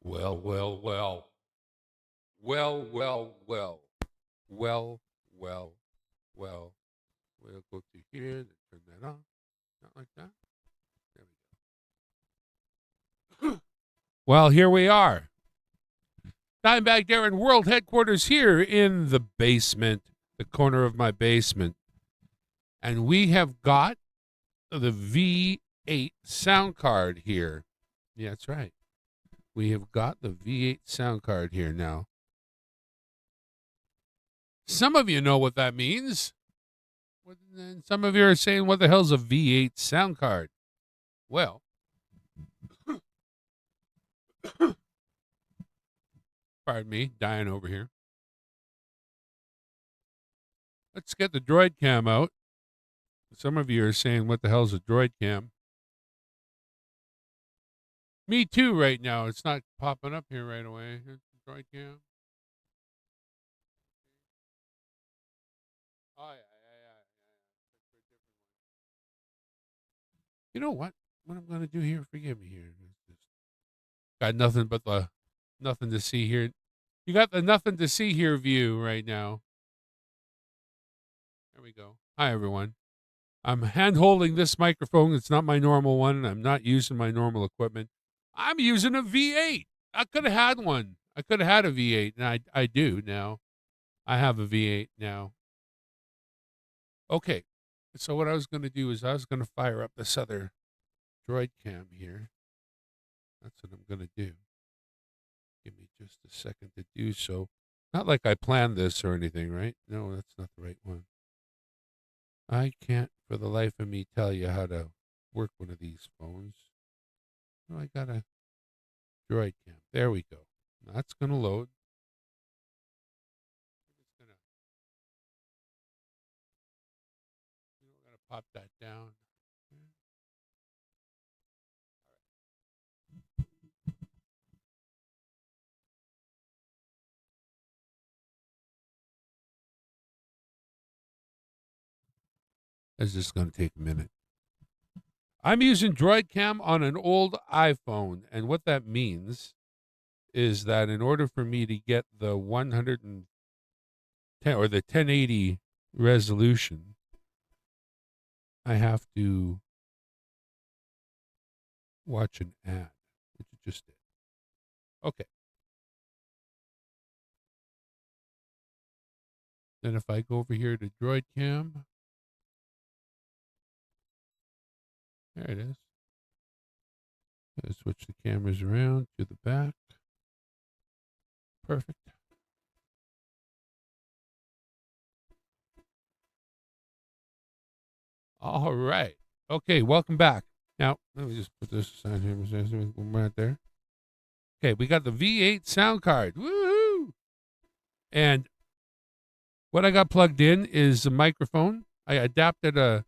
Well, well, well. Well, well, well. Well, well, well. We'll go to here and turn that on. Not like that. There we go. Well, here we are. Dimebag Darren World Headquarters here in the basement, the corner of my basement. And we have got the V8 sound card here. Yeah, that's right. We have got the V8 sound card here now. Some of you know what that means. And some of you are saying, what the hell's a V8 sound card? Well, pardon me, dying over here. Let's get the droid cam out. Some of you are saying, what the hell's a droid cam? Me too right now. It's not popping up here right away. It's a droid cam. Oh, yeah. You know what? What I'm going to do here, forgive me here. Got nothing but the nothing to see here. You got the nothing to see here view right now. There we go. Hi, everyone. I'm hand holding this microphone. It's not my normal one. I'm not using my normal equipment. I'm using a V8. I could have had one. I could have had a V8, and I do now. I have a V8 now. Okay. So what I was going to do is I was going to fire up this other droid cam here. That's what I'm going to do. Give me just a second to do so. Not like I planned this or anything, right? No, that's not the right one. I can't for the life of me tell you how to work one of these phones. Oh, I got a droid cam. There we go. That's going to load. We're going to pop that down. It's just going to take a minute. I'm using Droid Cam on an old iPhone, and what that means is that in order for me to get the 110 or the 1080 resolution, I have to watch an ad, which it just did. Okay. Then if I go over here to Droid Cam, there it is. Let's switch the cameras around to the back. Perfect. All right. Okay, welcome back. Now, let me just put this aside here. Right there. Okay, we got the V8 sound card. Woohoo! And what I got plugged in is a microphone. I adapted a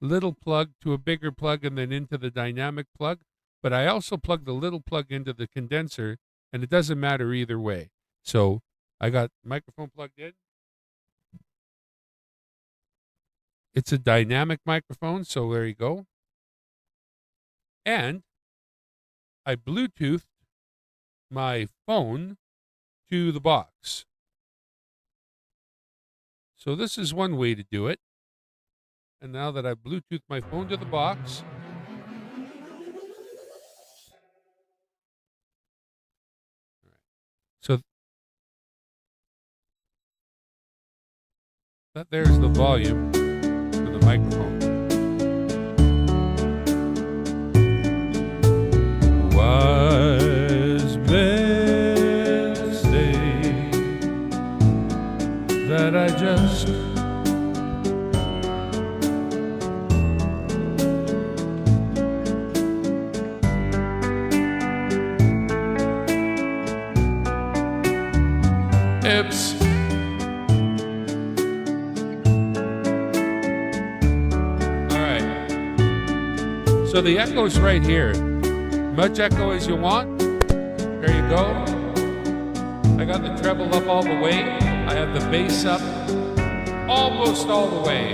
little plug to a bigger plug and then into the dynamic plug. But I also plugged the little plug into the condenser, and it doesn't matter either way. So I got microphone plugged in. It's a dynamic microphone, so there you go. And I Bluetoothed my phone to the box. So this is one way to do it. And now that I've Bluetoothed my phone to the box, so that there's the volume for the microphone. Wise men say that I just hips. All right. So the echo's right here. Much echo as you want. There you go. I got the treble up all the way. I have the bass up almost all the way.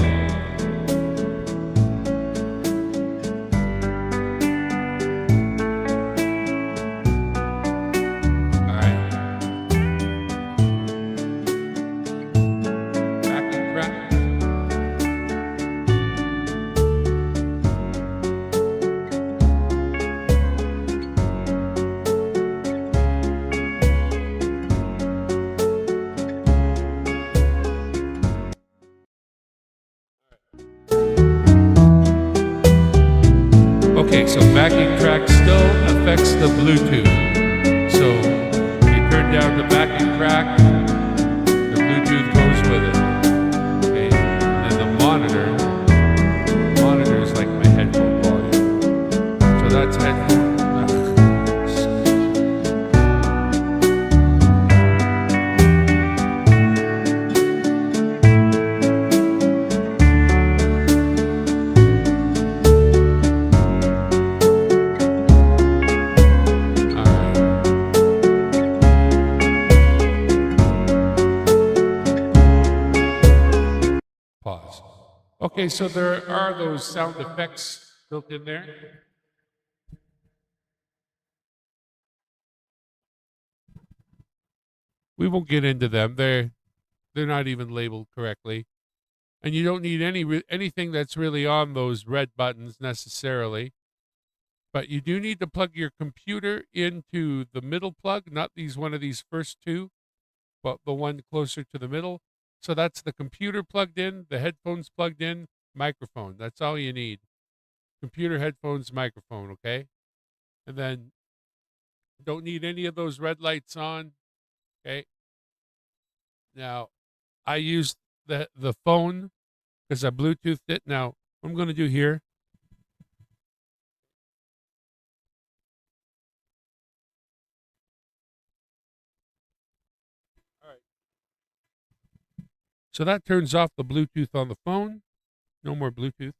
Okay, so backing track still affects the Bluetooth. So you turn down the backing track, the Bluetooth goes with it. Okay, and then the monitor is like my headphone volume. So that's headphone. Pause. Okay, so there are those sound effects built in there. We won't get into them. They're not even labeled correctly, and you don't need anything that's really on those red buttons necessarily. But you do need to plug your computer into the middle plug, not one of these first two, but the one closer to the middle. So that's the computer plugged in, the headphones plugged in, microphone. That's all you need. Computer, headphones, microphone, okay? And then don't need any of those red lights on, okay? Now, I used the phone because I Bluetoothed it. Now, what I'm going to do here, all right. So that turns off the Bluetooth on the phone. No more Bluetooth.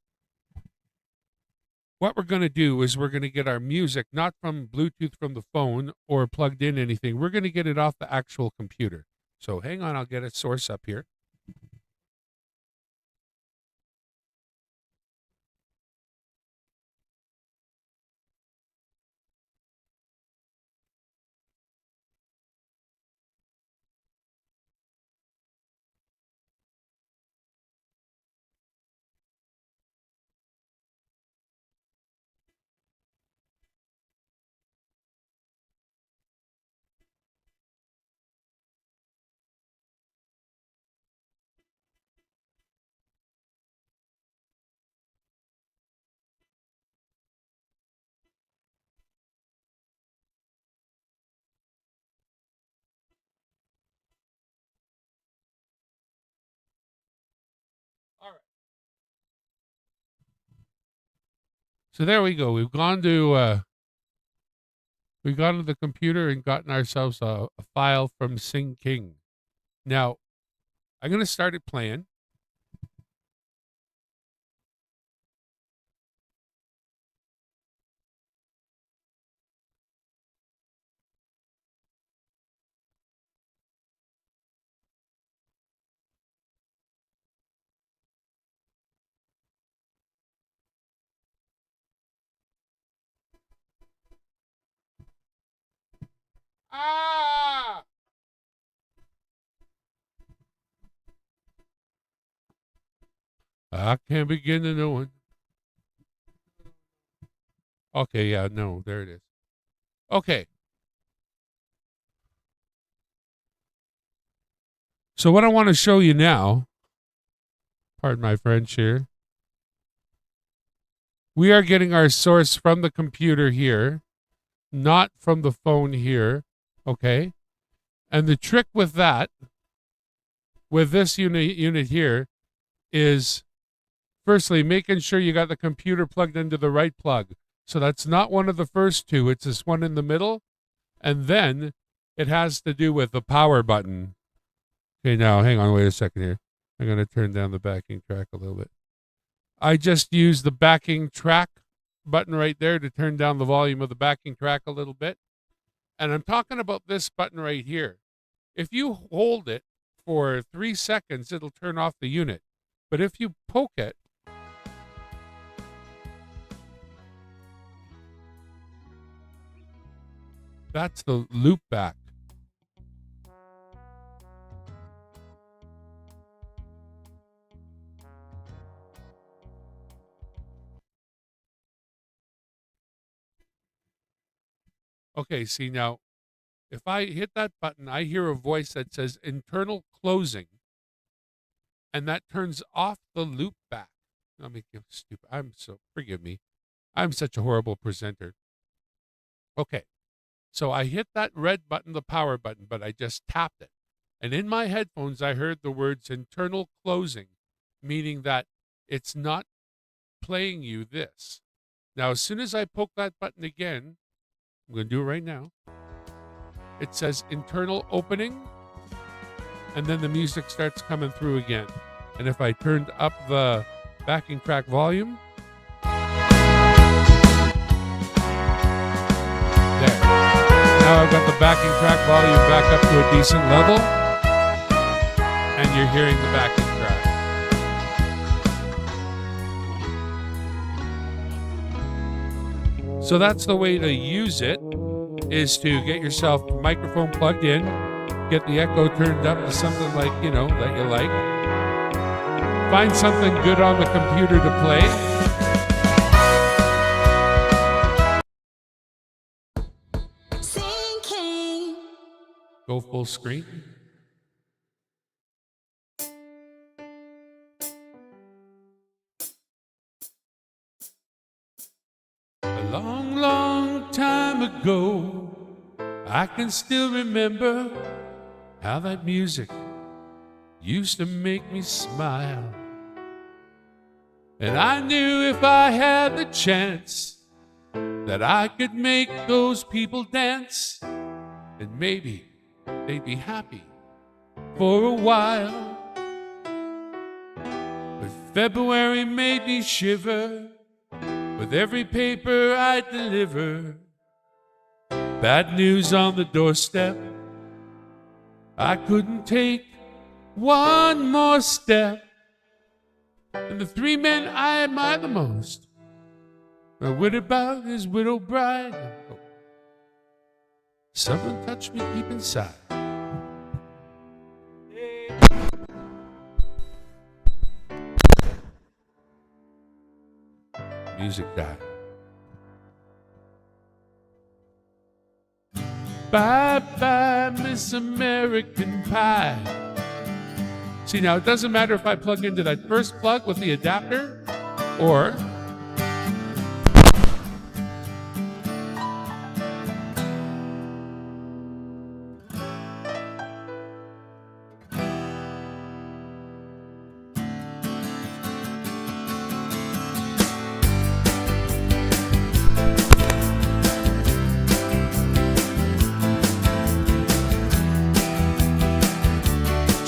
What we're going to do is we're going to get our music not from Bluetooth from the phone or plugged in anything. We're going to get it off the actual computer. So hang on, I'll get a source up here. All right. So there we go. We've gone to the computer and gotten ourselves a file from Sing King. Now, I'm going to start it playing. Ah! I can't begin to know it. Okay, yeah, no, there it is. Okay. So what I want to show you now, pardon my French here, we are getting our source from the computer here, not from the phone here, okay? And the trick with that, with this unit here, is firstly making sure you got the computer plugged into the right plug. So that's not one of the first two, it's this one in the middle, and then it has to do with the power button. Okay, now hang on, wait a second here. I'm going to turn down the backing track a little bit. I just used the backing track button right there to turn down the volume of the backing track a little bit. And I'm talking about this button right here. If you hold it for 3 seconds, it'll turn off the unit. But if you poke it, that's the loop back. Okay, see now, if I hit that button, I hear a voice that says internal closing, and that turns off the loop back. Let me get stupid. Forgive me. I'm such a horrible presenter. Okay, so I hit that red button, the power button, but I just tapped it. And in my headphones, I heard the words internal closing, meaning that it's not playing you this. Now, as soon as I poke that button again, I'm going to do it right now. It says internal opening, and then the music starts coming through again. And if I turned up the backing track volume, there. Now I've got the backing track volume back up to a decent level, and you're hearing the backing track. So that's the way to use it, is to get yourself the microphone plugged in, get the echo turned up to something like, that you like. Find something good on the computer to play. Sinking. Go full screen. A long, long time ago, I can still remember how that music used to make me smile. And I knew if I had the chance that I could make those people dance, and maybe they'd be happy for a while. But February made me shiver with every paper I deliver. Bad news on the doorstep. I couldn't take one more step. And the three men I admire the most are wit about his widow bride. Something touched me deep inside. Music died. Bye-bye, Miss American Pie. See, now it doesn't matter if I plug into that first plug with the adapter or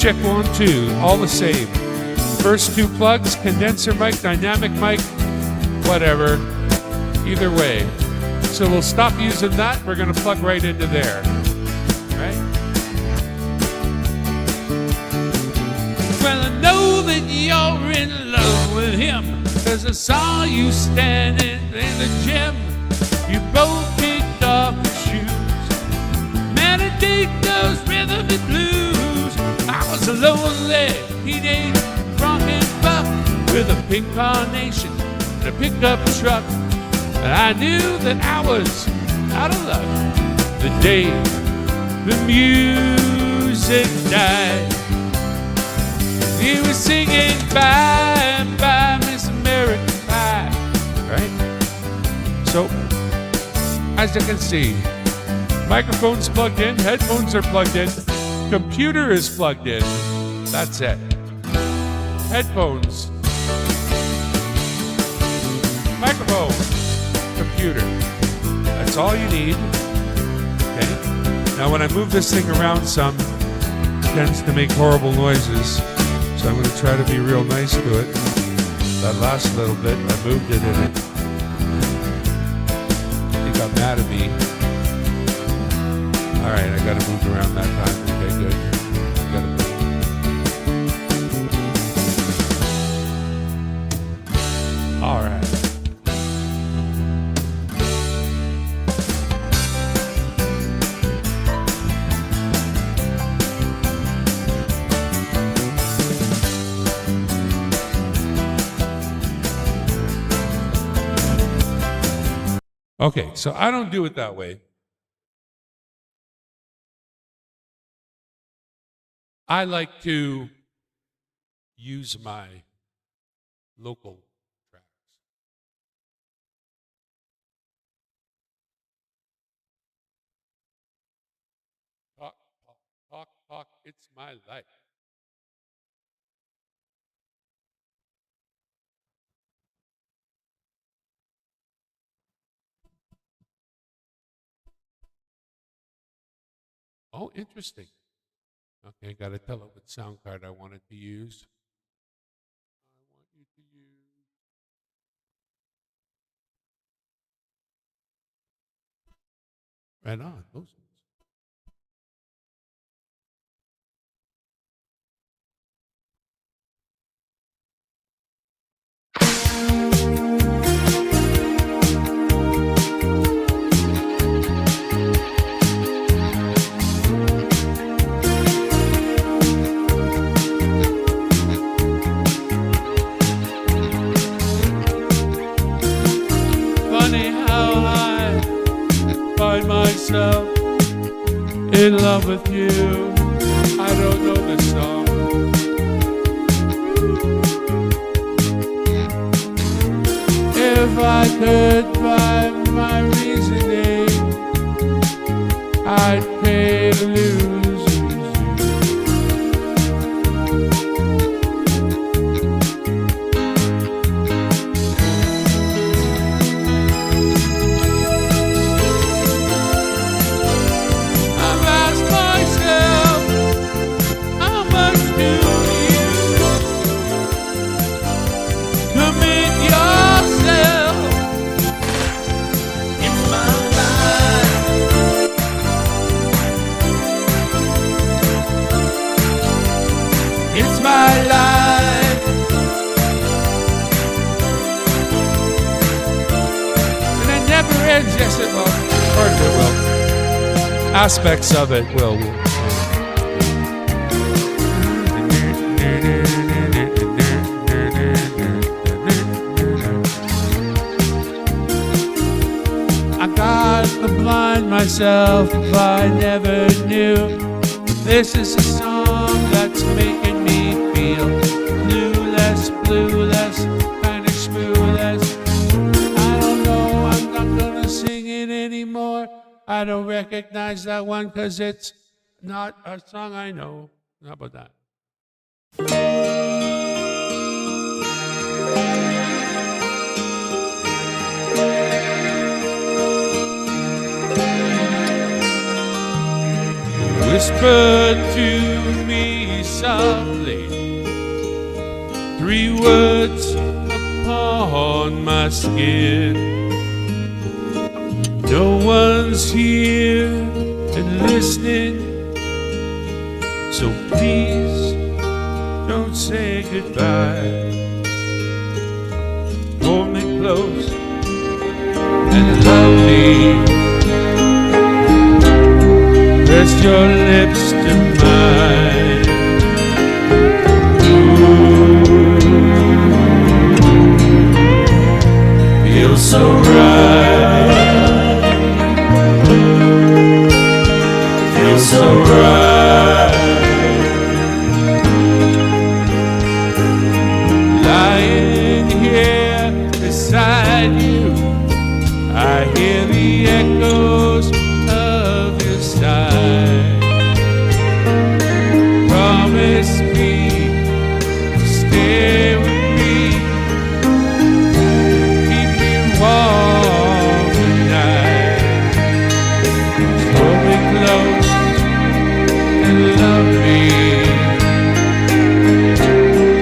check 1, 2, all the same. First two plugs, condenser mic, dynamic mic, whatever. Either way. So we'll stop using that. We're going to plug right into there. Right? Well, I know that you're in love with him, 'cause I saw you standing in the gym. You both kicked off your shoes. Man, I dig those rhythm and blues. I was a lonely teenage rock and buck with a pink carnation and a pickup truck. And I knew that I was out of luck the day the music died. He was singing bye, bye, Miss American Pie. Right? So, as you can see, microphone's plugged in, headphones are plugged in. Computer is plugged in. That's it. Headphones. Microphone. Computer. That's all you need. Okay? Now when I move this thing around some, it tends to make horrible noises. So I'm going to try to be real nice to it. That last little bit, I moved it in it. He got mad at me. All right, I got to move around that time. Okay, good. All right. Okay, so I don't do it that way. I like to use my local tracks. talk. It's my life. Oh, interesting. Okay, got to tell it what sound card I wanted to use. I want you to use. Right on, those ones. Funny how I find myself in love with you. I don't know the song. If I could find my reasoning, I'd pay to lose you. I've asked myself, how much do you commit yourself? It's my life. It's my life. And it never ends. Yes, it will. Or it will. Aspects of it will. I got to blind myself if I never knew. This is a song that's making me feel blueless, kind of smooth-less. I don't know, I'm not gonna sing it anymore. I don't recognize that one because it's not a song I know. How about that? Whisper to me softly 3 words upon my skin. No one's here and listening, so please don't say goodbye. Hold me close and love me. Press your lips to mine. Ooh, feels so right. Feels so right. Lying here beside you, I hear the echoes of your side. Promise me to stay with me, keep me warm tonight. Hold me close and love me.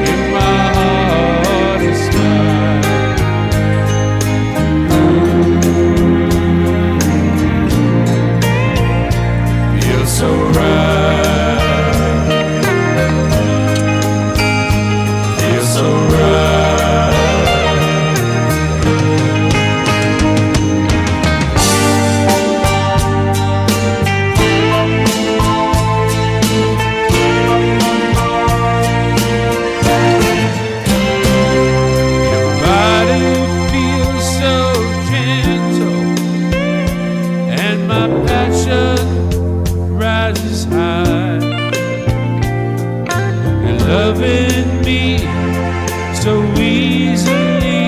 Give my heart a smile. Feels so right. Feels so Your body feels so gentle, and my passion rises high. You're loving me so easily.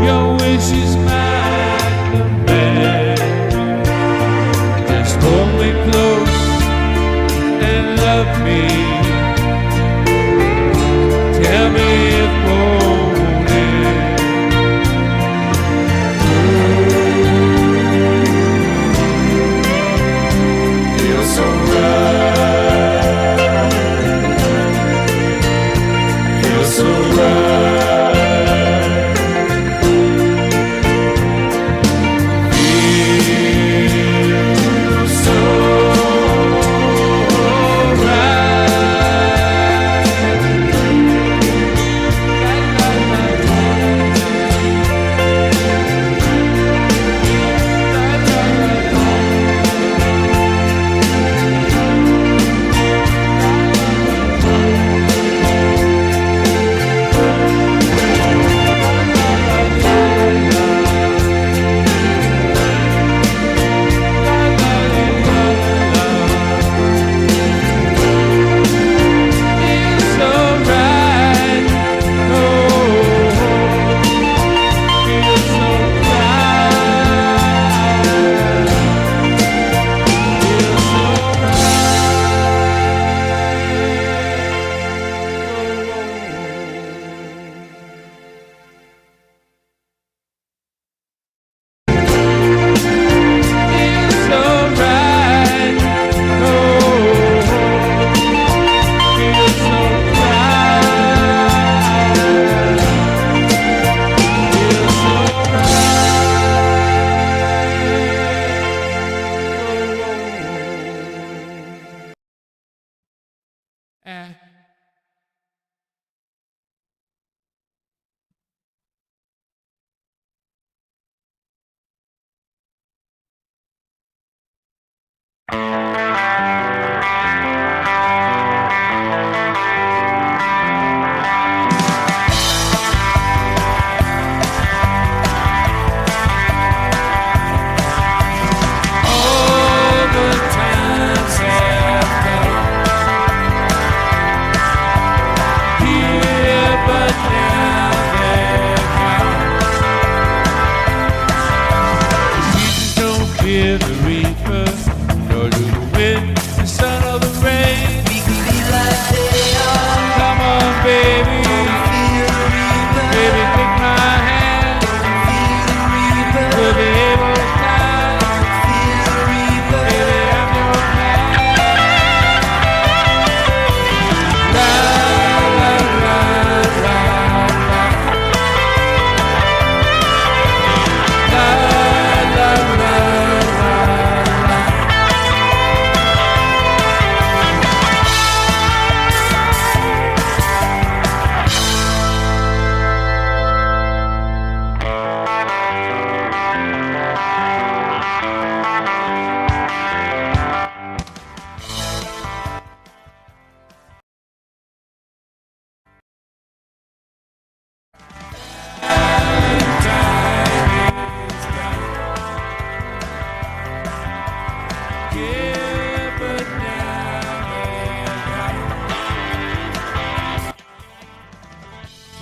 Your wish is my command. Just hold me close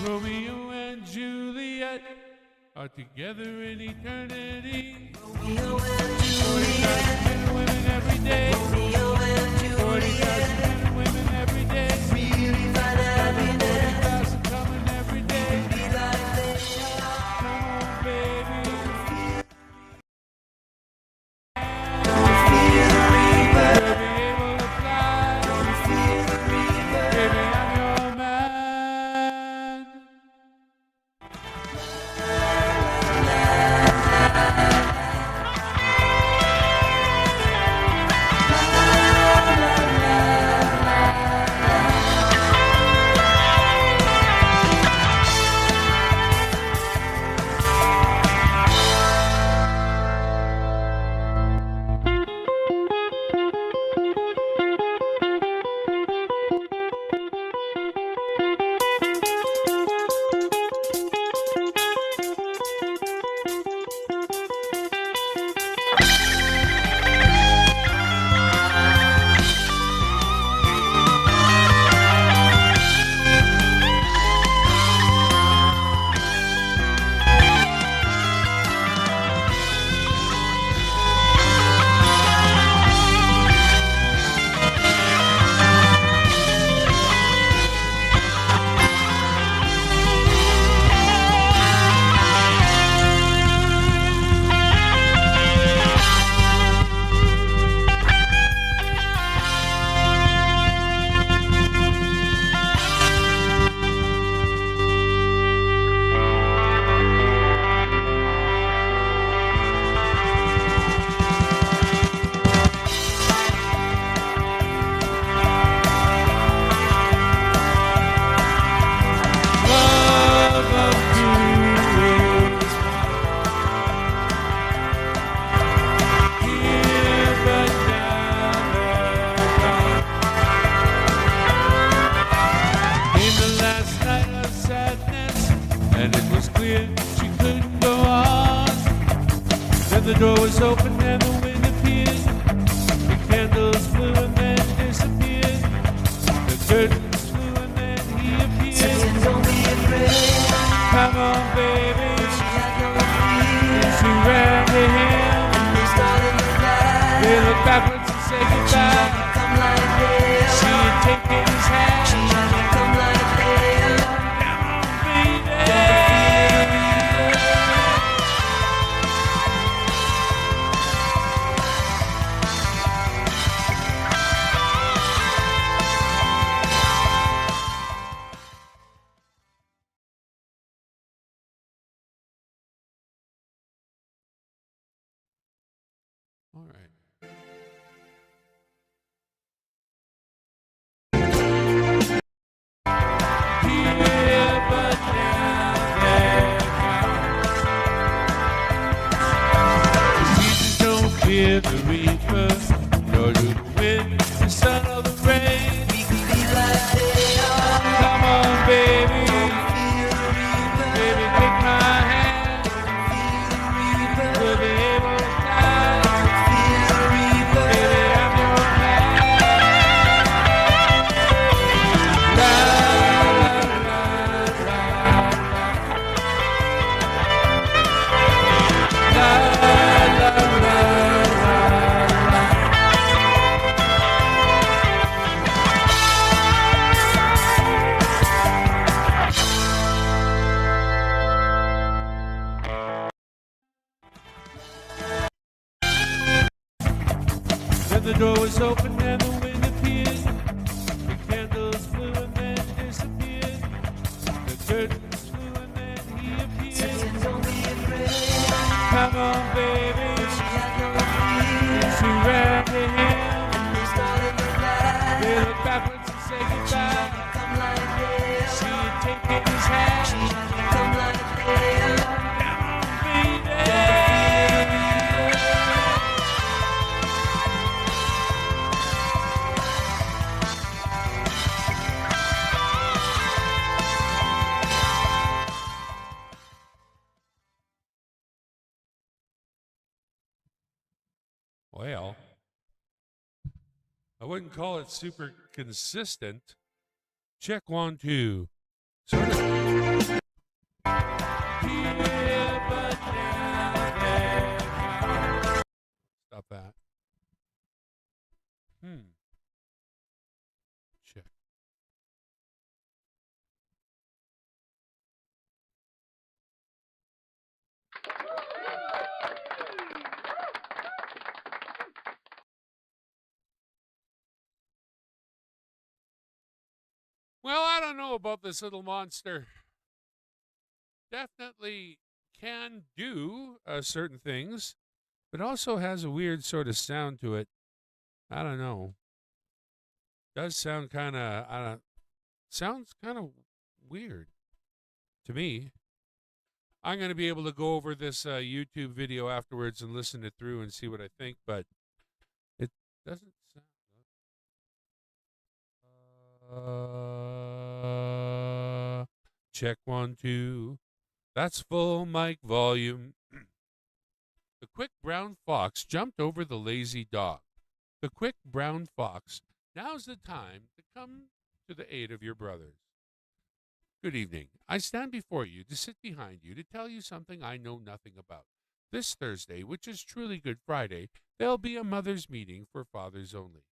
Romeo and Juliet are together in eternity. Romeo and Juliet. 40,000 men and women every day. Romeo and Juliet. 40,000 men and women every day. Really find happiness. 40,000 coming every day. Be like they are. Come on, baby. Feel the reaper. We'll be able to fly. Feel the reaper. Baby, I'm your man. The door was open and the wind appeared. The candles flew and then disappeared. The curtains flew and then he appeared. Saying don't be afraid. Come on, baby. She had no fear. And she ran to him. And they started to fly. They looked backwards and said She had goodbye. become like they She are. had taken his hand. She had become like they are. Come on, baby. All right. Here, but now they're gone. Jesus don't fear the reaper, nor do the wind, the sun, or the rain. We could be like they are. Come on, baby. Feel the reaper. Baby, take my hand. Feel the reaper. We'll be able to fly. Feel the reaper. Baby, I'm your man. La, la, la, la, la, la, la, la. Then the door was open and the wind appeared. The candles flew and then disappeared. The curtains flew and then he appeared. Saying don't be afraid. Come on, baby. She had no fear. She ran to him. And they started to fly. They looked backwards and said She had goodbye. become like they are. She had taken his hand. She had become like they are. Come on, baby. Well, I wouldn't call it super consistent. Check 1, 2. Sort of. know about this little monster. Definitely can do certain things, but also has a weird sort of sound to it. I don't know. Does sound kind of, sounds kind of weird to me. I'm going to be able to go over this YouTube video afterwards and listen it through and see what I think, but it doesn't sound. Check 1, 2. That's full mic volume. The quick brown fox jumped over the lazy dog. The quick brown fox, now's the time to come to the aid of your brothers. Good evening. I stand before you to sit behind you to tell you something I know nothing about. This Thursday, which is truly Good Friday, there'll be a mother's meeting for fathers only.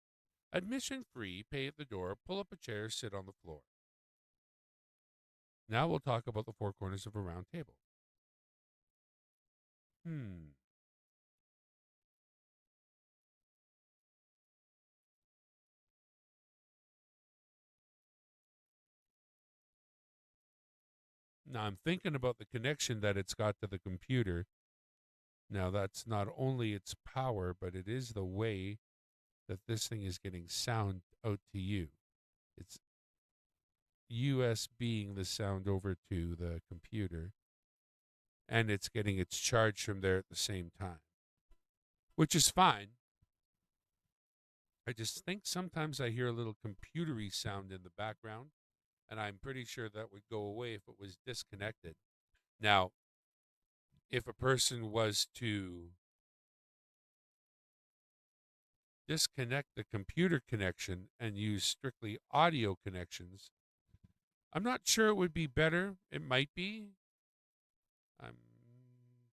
Admission free, pay at the door, pull up a chair, sit on the floor. Now we'll talk about the four corners of a round table. Now I'm thinking about the connection that it's got to the computer. Now that's not only its power, but it is the way that this thing is getting sound out to you. It's USBing the sound over to the computer, and it's getting its charge from there at the same time, which is fine. I just think sometimes I hear a little computery sound in the background, and I'm pretty sure that would go away if it was disconnected. Now, if a person was to disconnect the computer connection and use strictly audio connections, I'm not sure it would be better. It might be. I'm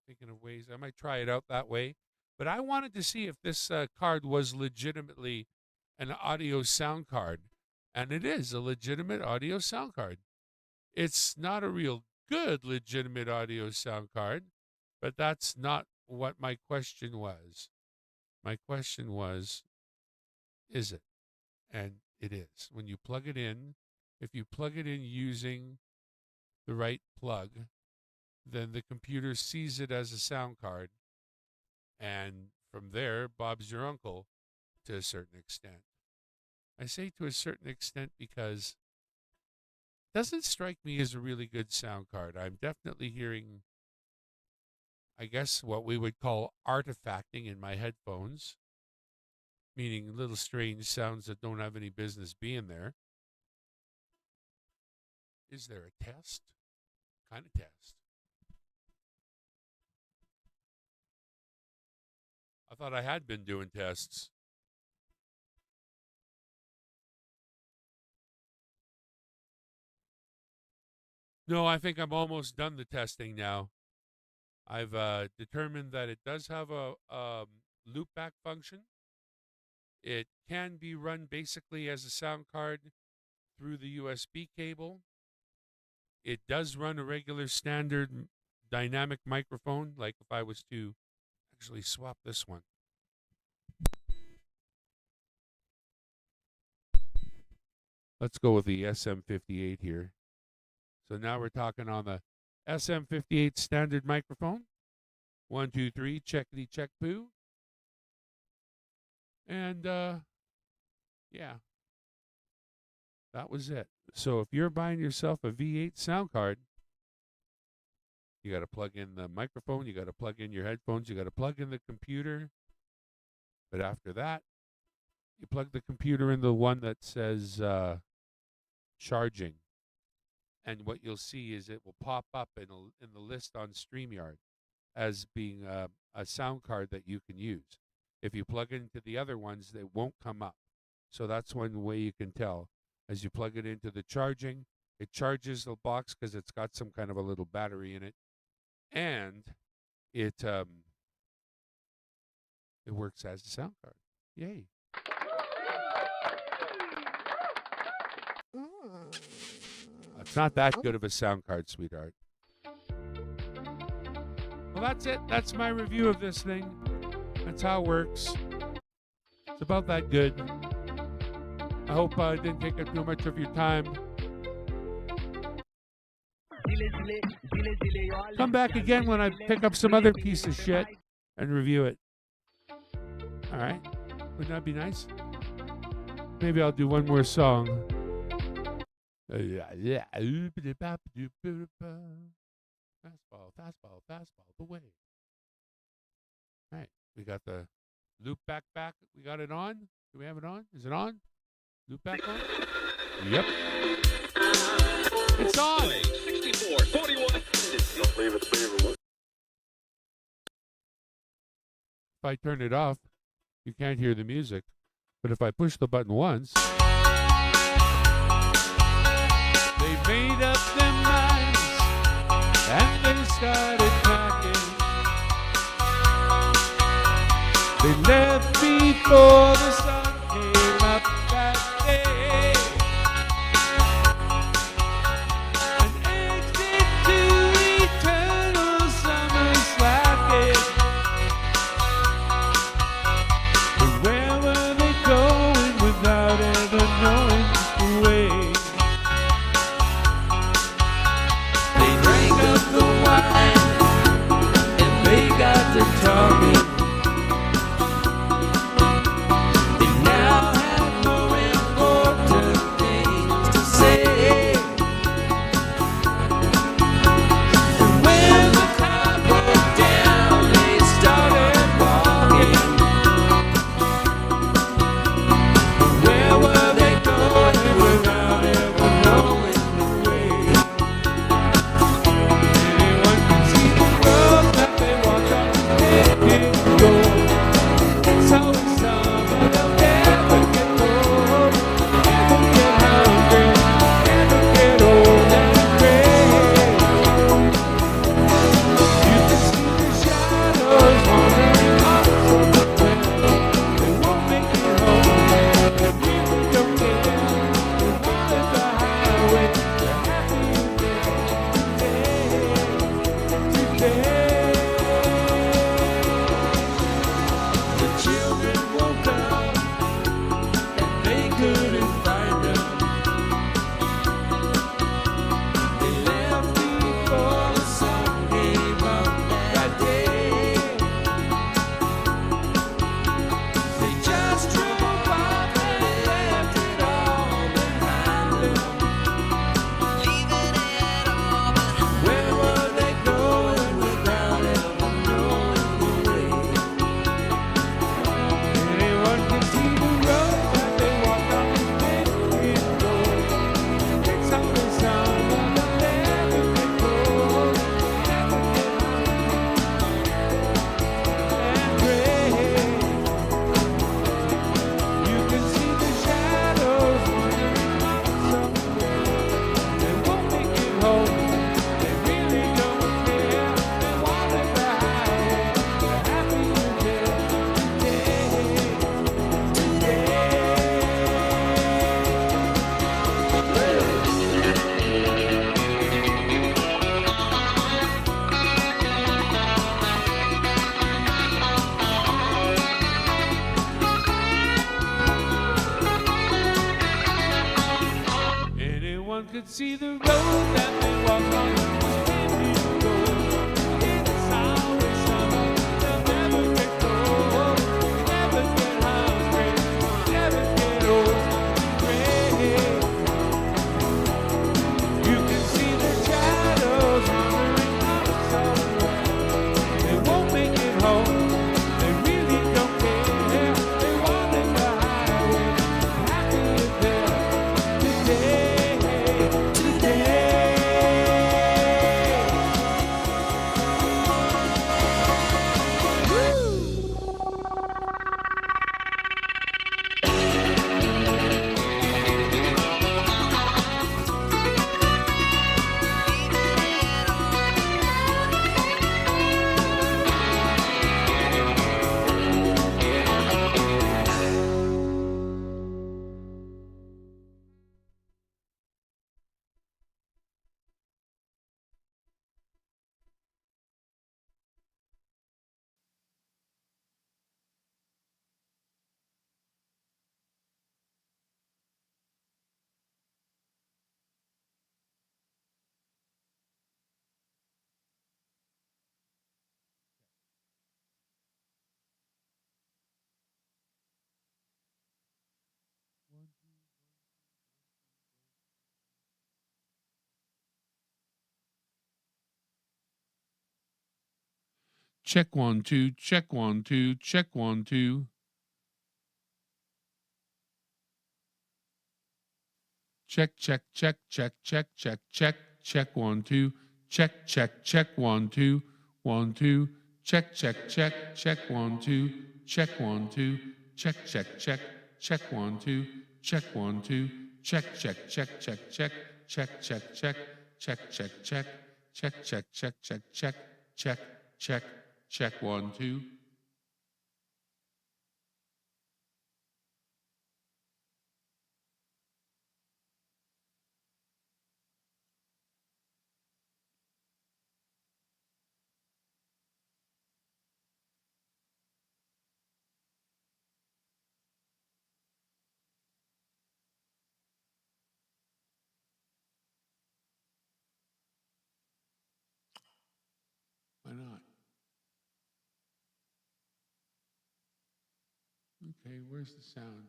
thinking of ways. I might try it out that way. But I wanted to see if this card was legitimately an audio sound card. And it is a legitimate audio sound card. It's not a real good legitimate audio sound card, but that's not what my question was. My question was, is it? And it is. When you plug it in, if you plug it in using the right plug, then the computer sees it as a sound card. And from there, Bob's your uncle to a certain extent. I say to a certain extent because it doesn't strike me as a really good sound card. I'm definitely hearing, I guess, what we would call artifacting in my headphones, meaning little strange sounds that don't have any business being there. Is there a test? Kind of test. I thought I had been doing tests. No, I think I'm almost done the testing now. I've determined that it does have a loopback function. It can be run basically as a sound card through the USB cable. It does run a regular standard dynamic microphone, like if I was to actually swap this one. Let's go with the SM58 here. So now we're talking on the SM58 standard microphone. 1, 2, 3, checkity check poo. And yeah, that was it. So if you're buying yourself a V8 sound card, you got to plug in the microphone, you got to plug in your headphones, you got to plug in the computer. But after that, you plug the computer in the one that says charging. And what you'll see is it will pop up in the list on StreamYard as being a sound card that you can use. If you plug into the other ones, they won't come up. So that's one way you can tell. As you plug it into the charging, it charges the box because it's got some kind of a little battery in it. And it works as a sound card. Yay. It's not that good of a sound card, sweetheart. Well, that's it. That's my review of this thing. That's how it works. It's about that good. I hope I didn't take up too much of your time. Come back again when I pick up some other piece of shit and review it. All right? Wouldn't that be nice? Maybe I'll do one more song. Fastball, the way. All right, we got the loop back. We got it on. Do we have it on? Is it on? Loop back on? Yep. It's on. 64, 41. If I turn it off, you can't hear the music. But if I push the button once, they made up their minds and they started packing. They left before the sun came up that day. An exit to eternal summer slacking. But where were they going without ever knowing the way? They drank up the wine and they got to talking. Could see the road that they walk on was paved in gold. It's always summer, they'll never get cold, never get hungry, never get old and gray. You can see the shadows wandering outside. They won't make it home, they really don't care. They wanted the highway, happy with them today. Check 1 2, check 1 2, check 1 2. Check, check, check, check, check, check, check, check 1 2. Check, check, check 1 2, 1 2. Check, check, check, check 1 2. Check 1 2. Check, check, check, check 1 2. Check 1 2. Check, check, check, check, check, check, check, check, check, check, check, check, check, check, check, check, check, check, check 1 2. Why not? Okay, where's the sound?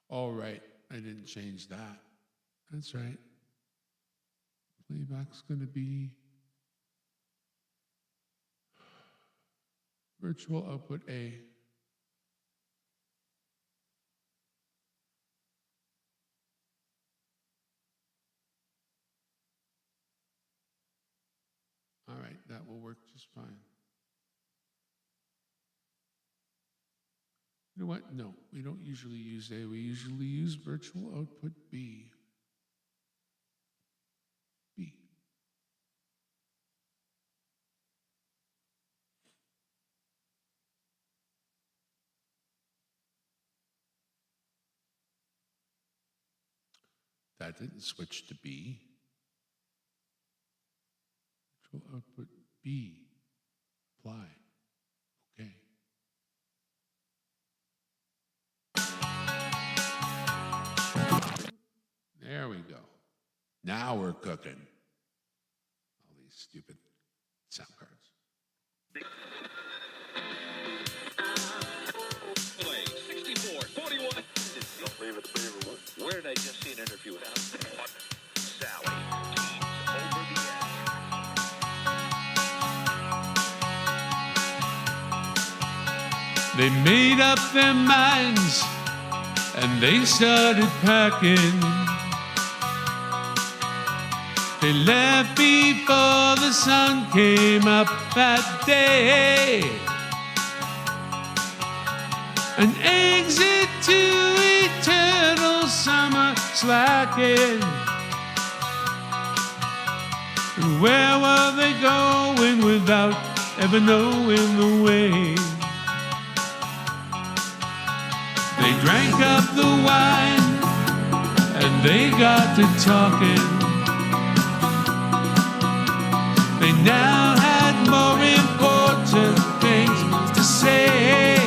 All right, I didn't change that. That's right. Playback's going to be virtual output A. All right, that will work just fine. You know what? No, we don't usually use A. We usually use virtual output B. B. That didn't switch to B. Virtual output B. Apply. Okay. There we go. Now we're cooking. All these stupid sound cards. Play 64-41. Don't leave it to Beaver Woods. Where did I just see an interview with Sally? Teams over the edge. They made up their minds and they started packing. They left before the sun came up that day. An exit to eternal summer slacking. And where were they going without ever knowing the way? They drank up the wine and they got to talking. They now had more important things to say.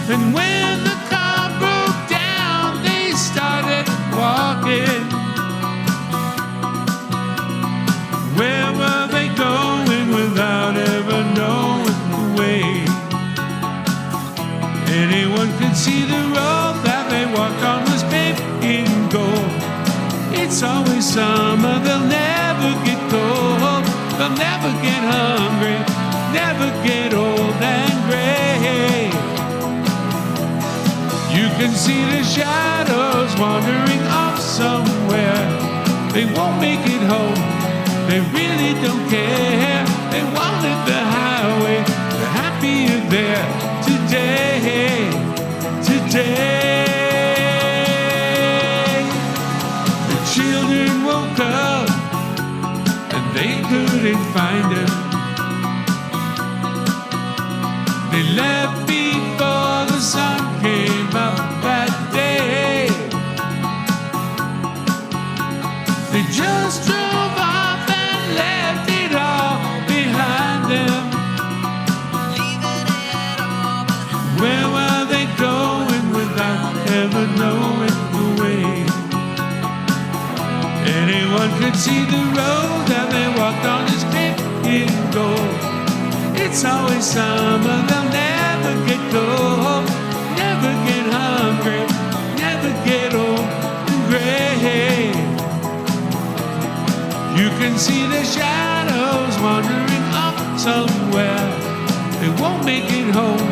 And when the car broke down, they started walking. Where were they going without ever knowing the way? Anyone could see the road that they walked on was paved in gold. It's always summer, they'll never get cold. They'll never get hungry, never get old and gray. You can see the shadows wandering off somewhere. They won't make it home, they really don't care. They wanted the highway, they're happier there today, today. The children woke up and they couldn't find him. They left before the sun came up that day. They just drove off and left it all behind them. Where were they going without ever knowing the way? Anyone could see the road that they walked on is paved in gold. It's always summer, they'll never get cold, never get hungry, never get old and gray. You can see the shadows wandering off somewhere. They won't make it home.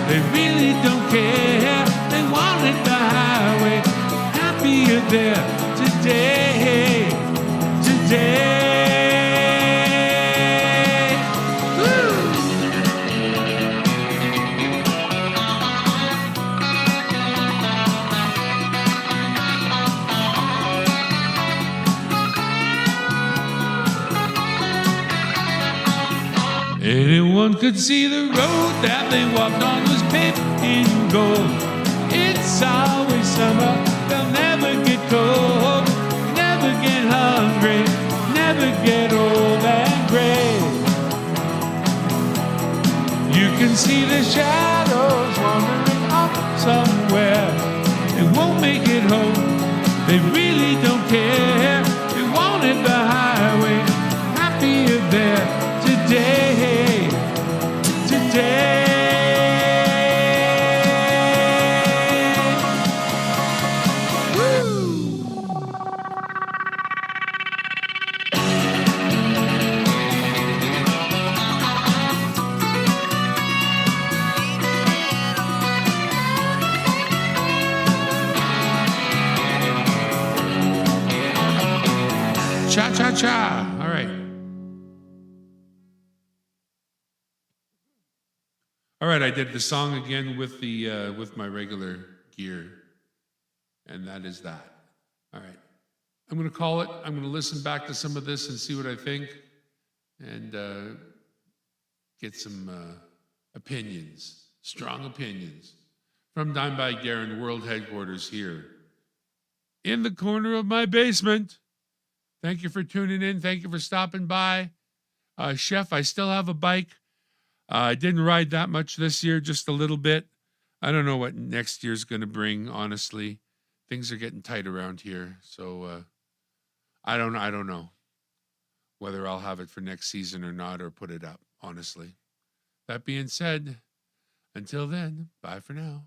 They really don't care. They wanted the highway. Happier there today. Today. Woo! Anyone could see the road that they walked on was paved in gold. It's always summer, they'll never get cold, never get hungry, never get old and gray. You can see the shadows wandering off somewhere. They won't make it home, they really don't care. They wanted the highway, happier there today, today. Cha cha cha. All right. All right, I did the song again with the with my regular gear, and that is that. All right, I'm going to call it. I'm going to listen back to some of this and see what I think, and get some opinions, strong opinions, from Dimebag Darren, World Headquarters here in the corner of my basement. Thank you for tuning in. Thank you for stopping by, Chef. I still have a bike. I didn't ride that much this year, just a little bit. I don't know what next year's going to bring, honestly. Things are getting tight around here. So I don't know whether I'll have it for next season or not, or put it up, honestly. That being said, until then, bye for now.